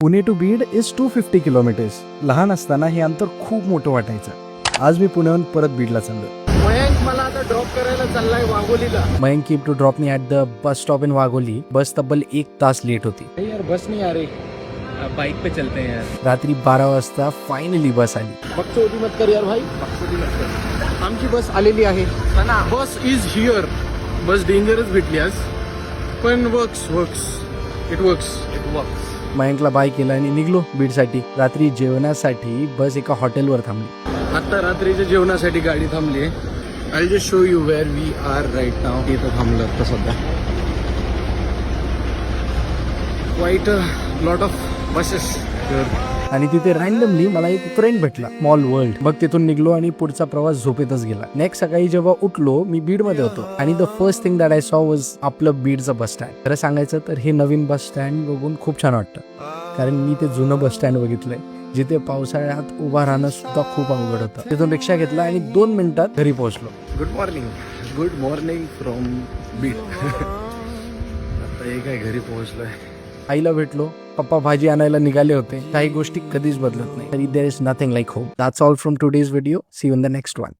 Pune to Beed is 250 kilometres. लहान असताना हे अंतर खूप मोठं वाटायचं. आज मी पुण्याहून परत बीडला चाललो. मयंक मला आता ड्रॉप करायला चाललाय वाघोलीला. Mayank came to drop me at the bus stop in Wagholi. Bus तब्बल 1 तास लेट होती. यार बस नहीं आ रही, बाइक पे चलते हैं यार. रात्री 12 वाजता फायनली बस आली. बकचोदी मत कर यार भाई, बकचोदी मत कर. आमची बस आलेली आहे. बस इज हिअर. बस डेंजरच भेटली आज, पण वर्क्स इट वर्क्स. मयंकला बाय केलं आणि निघलो बीडसाठी. रात्री जेवणासाठी बस एका हॉटेलवर थांबली. आता रात्रीच्या जेवणासाठी गाडी थांबली आहे. I just show you where we are right now. इथं थांबलं आता सध्या. Quite a lot of buses. आणि तिथे रँडमली मला एक फ्रेंड भेटला, स्मॉल वर्ल्ड. मग तिथून निघलो आणि पुढचा प्रवास झोपेतच गेला. नेक्स्ट सकाळी जेव्हा उठलो मी बीड मध्ये होतो आणि the first thing that I saw was आपलं बीडचं बस स्टँड. खरं सांगायचं तर हे नवीन बस स्टँड बघून खूप छान वाटतं, कारण मी ते जुनं बस स्टँड बघितलंय जिथे पावसाळ्यात उभा राहणं सुद्धा खूप अवघड होतं. तिथून रिक्षा घेतला आणि 2 मिनिटात घरी पोहोचलो. Good morning from Beed. आता हे काय घरी पोहोचलोय. आईला भेटलो. पप्पा भाजी आणायला निघाले होते. काही गोष्टी कधीच बदलत नाही. तरी there is nothing like home. That's all from today's video. See you in the next one.